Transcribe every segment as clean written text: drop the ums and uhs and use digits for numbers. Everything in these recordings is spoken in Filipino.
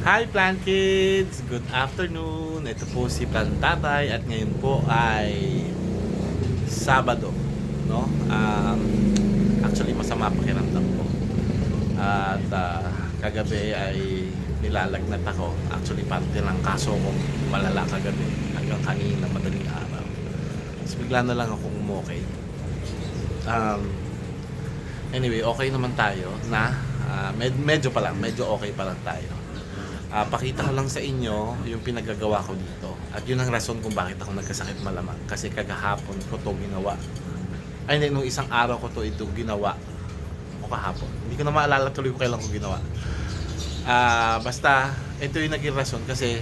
Hi Plant Kids! Good afternoon! Ito po si Plant Tatay at ngayon po ay Sabado, no? Actually masama pakiramdam ko. At kagabi ay nilalagnat ako. Actually parte ng kaso kong malala kagabi hanggang kanina madaling araw. Tapos bigla na lang akong umokay. Anyway, okay naman tayo na medyo okay pa lang tayo. Pakita ko lang sa inyo yung pinagagawa ko dito. At yun ang rason kung bakit ako nagkasakit malamang. Kasi kagahapon ko to ginawa. Ay hindi, nung isang araw ko ito ginawa. O kahapon. Hindi ko na maalala tuloy ko kailan ko ginawa. Basta, ito yung naging rason kasi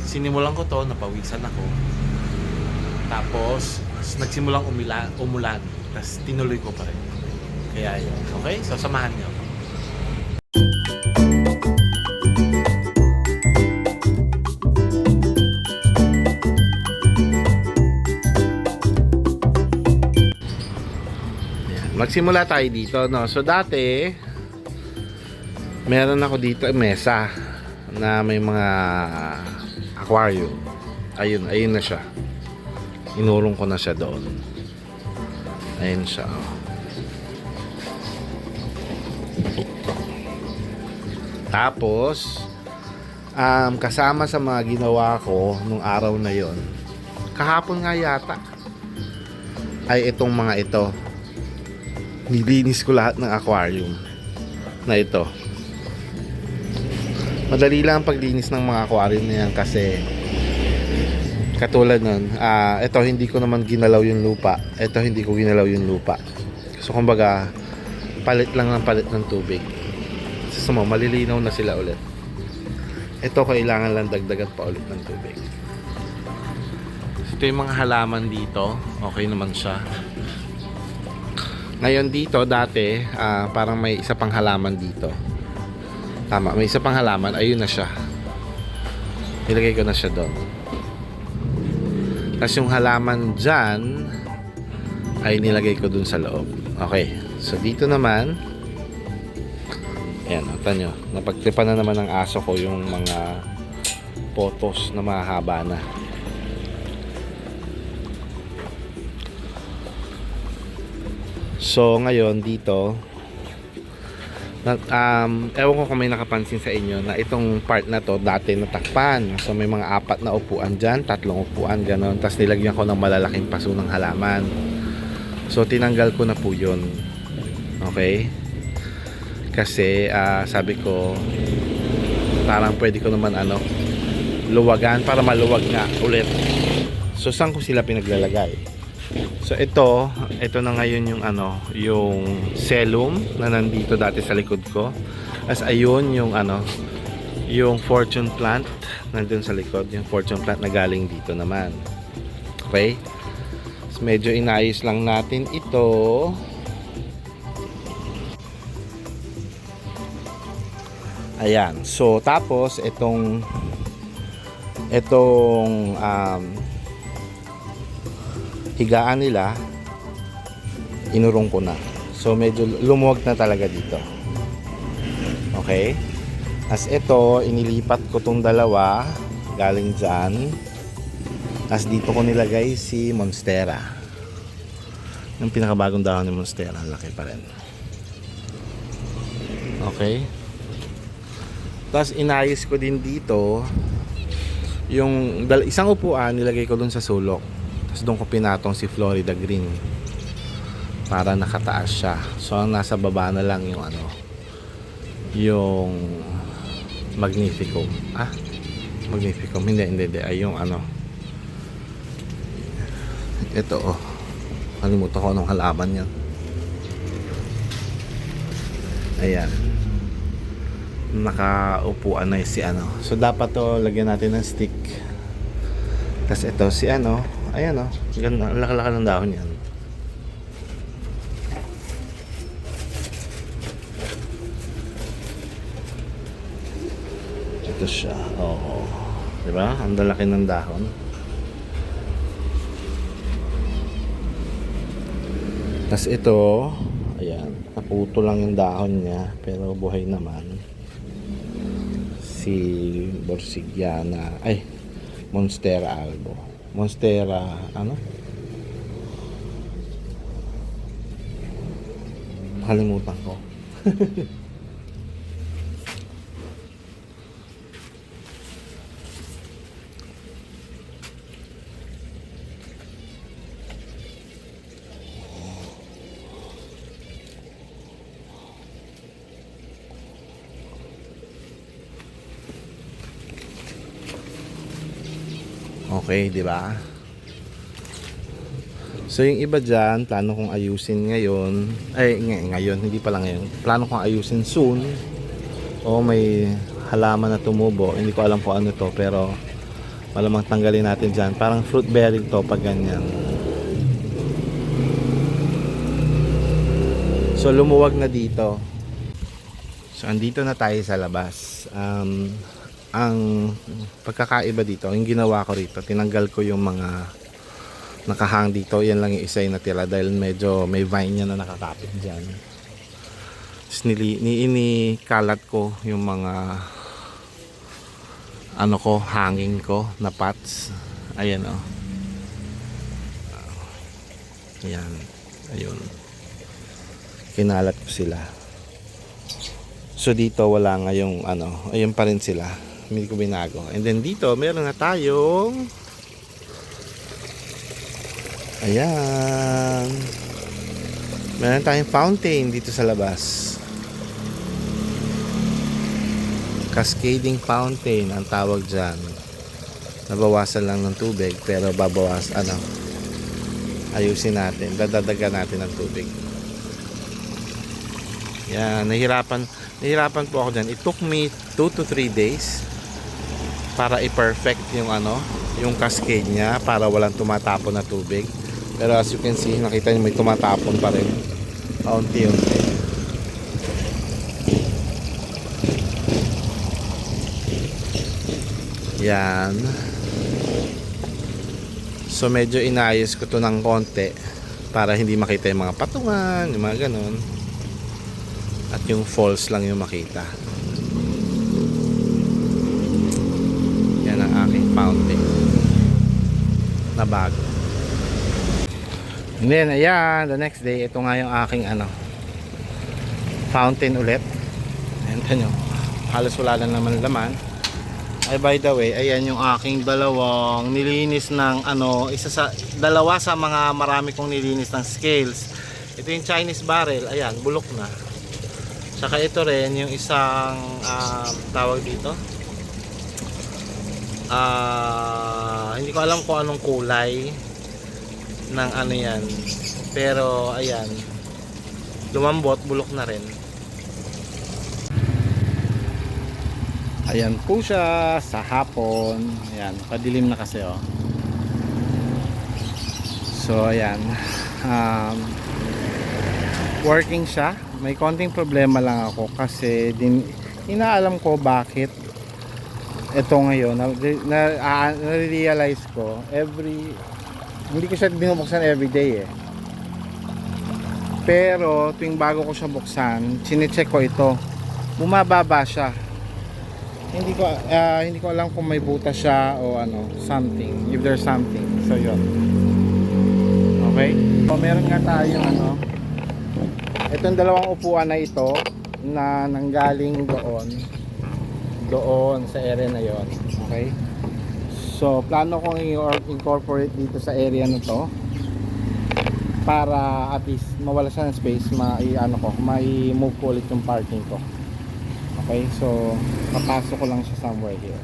sinimulan ko to, napawisan ako. Tapos, nagsimulang umulan. Tapos tinuloy ko pa rin. Kaya yun. Okay? So, samahan niyo ako. Magsimula tayo dito, no? So dati meron ako dito mesa na may mga aquarium. Ayun na siya. Inurong ko na siya doon. Ayun siya. Tapos kasama sa mga ginawa ko nung araw na yon, kahapon nga yata, ay itong mga ito. Nilinis ko lahat ng aquarium na ito. Madali lang ang paglinis ng mga aquarium na yan kasi katulad nun, ito hindi ko naman ginalaw yung lupa. Ito hindi ko ginalaw yung lupa. So kumbaga, palit lang ng palit ng tubig. So malilinaw na sila ulit. Ito kailangan lang dagdagan pa ulit ng tubig. So, ito yung mga halaman dito. Okay naman siya. Ngayon dito dati parang may isa pang halaman dito. Tama, may isa pang halaman. Ayun na siya. Ilagay ko na siya doon. Tapos yung halaman dyan ay nilagay ko doon sa loob. Okay. So dito naman, ayan, natan nyo, napagtripan na naman ng aso ko yung mga photos na mahaba na. So ngayon dito ewan ko kung may nakapansin sa inyo na itong part na to dati natakpan. So may mga 4 na upuan dyan, 3 upuan ganon. Tapos nilagyan ko ng malalaking paso ng halaman. So tinanggal ko na po yun. Okay. Kasi sabi ko parang pwede ko naman luwagan para maluwag nga ulit. So saan ko sila pinaglalagay? So ito na ngayon yung yung cellum na nandito dati sa likod ko. As ayun yung yung fortune plant nandun sa likod, yung fortune plant na galing dito naman. Okay? So, medyo inayos lang natin ito. Ayan. So tapos itong higaan nila inurong ko na. So medyo lumuwag na talaga dito. Okay? As ito inilipat ko tong dalawa galing dyan. As dito ko nilagay si Monstera. Yung pinakabagong dahon ni Monstera, laki pa rin. Okay? Tapos inayos ko din dito yung isang upuan nilagay ko dun sa sulok. Tapos doon ko pinatong si Florida Green para nakataas siya. So ang nasa baba na lang yung yung Magnificum. Magnificum. Hindi. Ay yung ito kalimutan ko anong halaman yan. Ayan. Nakaupuan na si So dapat to lagyan natin ng stick. Tapos ito si ayan ganda, laki-laki ng dahon yan. Ito siya. Oo. Diba? Ang lalaki ng dahon. Tapos ito, ayan. Naputo lang yung dahon niya, pero buhay naman. Si Borsigiana, ay, Monstera albo. Monstera, ano? Kalimutan ko. Okay, di ba? So yung iba dyan, plano kong ayusin ngayon. Ay, ngayon, hindi pa lang ngayon. Plano kong ayusin soon. O may halaman na tumubo. Hindi ko alam kung ano to, pero malamang tanggalin natin dyan. Parang fruit bearing to pag ganyan. So lumuwag na dito. So andito na tayo sa labas. Ang pagkakaiba dito, yung ginawa ko rito, tinanggal ko yung mga nakahang dito. Yan lang yung isa yung natira dahil medyo may vine niya na nakakapit dyan. Tapos inikalat ko yung mga ano ko, hanging ko na pots. Ayan o. Ayan. Ayun. Kinalat ko sila. So dito wala nga yung ano, ayun pa rin sila. Hindi ko binago. And then dito meron na tayong ayan. Meron tayong fountain dito sa labas. Cascading fountain ang tawag dyan. Nabawasan lang ng tubig pero ayusin natin. Dadagdagan natin ng tubig. Yan, nahirapan po ako dyan. It took me 2 to 3 days para i-perfect yung yung cascade niya para walang tumatapon na tubig. Pero as you can see, nakita niyo may tumatapon pa rin. Paunti-unti. Yan. So medyo inayos ko to ng konti para hindi makita yung mga patungan, yung mga ganon. At yung falls lang yung makita. Yan ang aking fountain na bago. And then ayan, the next day, ito nga yung aking fountain ulit. Ayan nyo, halos wala lang naman laman. Ay by the way, ayan yung aking dalawang nilinis ng dalawa sa mga marami kong nilinis ng scales. Ito yung Chinese barrel, ayan, bulok na. Saka ito rin yung isang tawag dito. Hindi ko alam kung anong kulay ng yan. Pero ayan, lumambot, bulok na rin. Ayan po siya sa hapon. Ayan, padilim na kasi oh. So ayan, working siya. May konting problema lang ako kasi inaalam ko bakit ito ngayon na-realize ko hindi ko siya binubuksan everyday eh. Pero tuwing bago ko siya buksan, chinecheck ko ito, bumababa siya. Hindi ko alam kung may butas siya o something, if there's something. So yun. Okay, so meron nga tayong itong dalawang upuan na ito na nanggaling doon sa area na yon. Okay, so plano kong i-incorporate dito sa area na to para at least mawala siya ng space, mai-move ko ulit yung parking ko. Okay, so papasok ko lang siya somewhere here.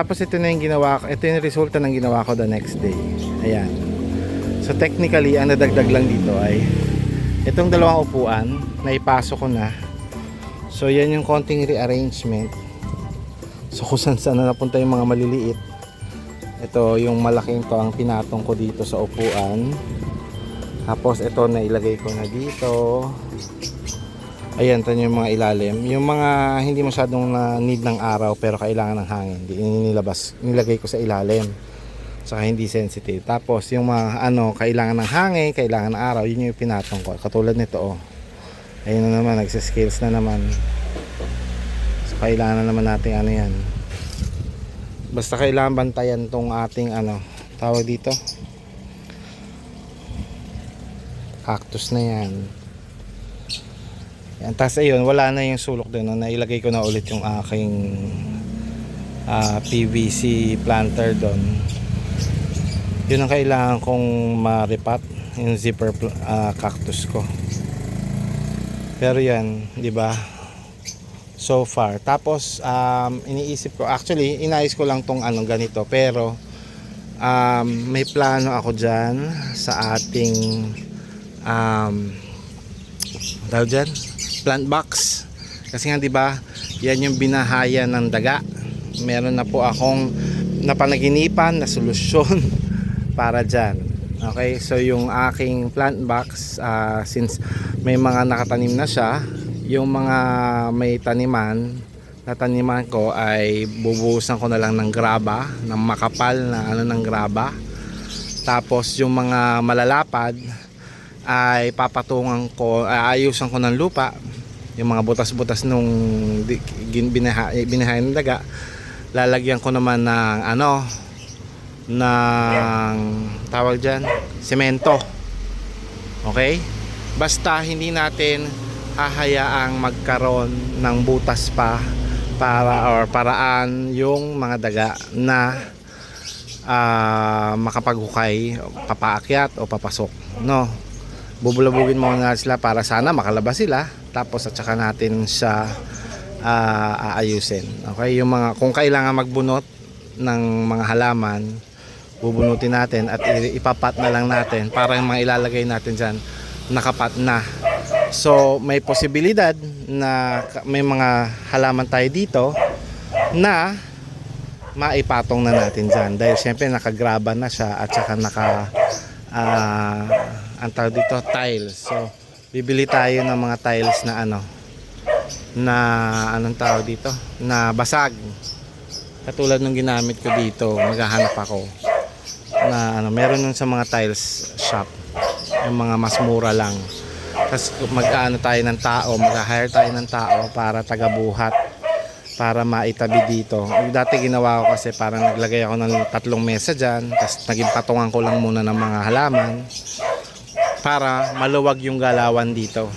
Tapos ito na yung ginawa ko. Ito yung resulta ng ginawa ko the next day. Ayan. So technically, ang nadagdag lang dito ay itong dalawang upuan na ipasok ko na. So yan yung konting rearrangement. So kung saan na napunta yung mga maliliit. Ito yung malaking to ang pinatong ko dito sa upuan. Tapos ito na ilagay ko na dito. Ayan, ito yung mga ilalim. Yung mga hindi masyadong na need ng araw pero kailangan ng hangin. Nilagay ko sa ilalim. Saka hindi sensitive. Tapos yung mga kailangan ng hangin, kailangan ng araw, yun yung pinatong ko. Katulad nito, oh. Ayun na naman, nagsiscales na naman. So kailangan na naman natin yan. Basta kailangan bantayan tong ating tawag dito. Cactus na yan. Yan, tapos ayun, wala na yung sulok din. Nailagay ko na ulit yung aking PVC planter doon. Yun ang kailangan kong ma-repat, yung zipper cactus ko. Pero yan, di ba? So far. Tapos iniisip ko, actually inayos ko lang tong ganito, pero may plano ako diyan sa ating tawag dyan, plant box. Kasi nga 'di ba, yan yung binahayan ng daga. Meron na po akong napanaginipan na solusyon para diyan. Okay, so yung aking plant box, since may mga nakatanim na siya, yung mga may taniman na taniman ko ay bubuhusan ko na lang ng graba, ng makapal na ng graba. Tapos yung mga malalapad ay papatungan ko, ayusan ko ng lupa. Yung mga butas-butas nung binahayan ng daga, lalagyan ko naman ng ng tawag dyan, semento. Okay? Basta hindi natin hahayaang magkaroon ng butas pa paraan yung mga daga na makapaghukay, papaakyat o papasok, no? Bubulabugin muna sila para sana makalabas sila, tapos at saka natin siya aayusin. Okay, yung mga kung kailangan magbunot ng mga halaman, bubunutin natin at ipapat na lang natin para yung mga ilalagay natin diyan nakapat na. So may posibilidad na may mga halaman tayo dito na maipatong na natin dyan dahil syempre nakagraba na siya at saka ang tawag dito, tiles. So bibili tayo ng mga tiles na anong tawag dito, na basag, katulad nung ginamit ko dito. Maghahanap ako na meron nun sa mga tiles shop, yung mga mas mura lang. Tapos mag-hire tayo ng tao para tagabuhat, para maitabi dito. Dati ginawa ko kasi parang naglagay ako ng 3 mesa dyan, tapos naging patungan ko lang muna ng mga halaman para maluwag yung galawan dito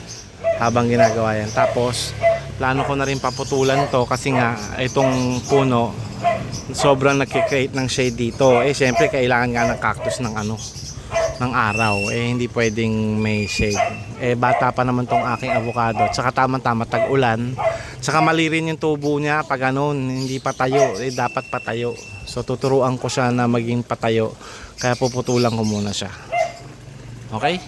habang ginagawa yan. Tapos plano ko na rin paputulan to kasi nga itong puno sobrang nagkikreate ng shade dito. Syempre kailangan nga ng cactus ng araw, hindi pwedeng may shade. Bata pa naman tong aking avocado, tsaka tamang-tama tag-ulan, tsaka mali rin yung tubo niya pag hindi patayo, dapat patayo. So tuturuan ko siya na maging patayo, kaya puputulan ko muna siya. Okay?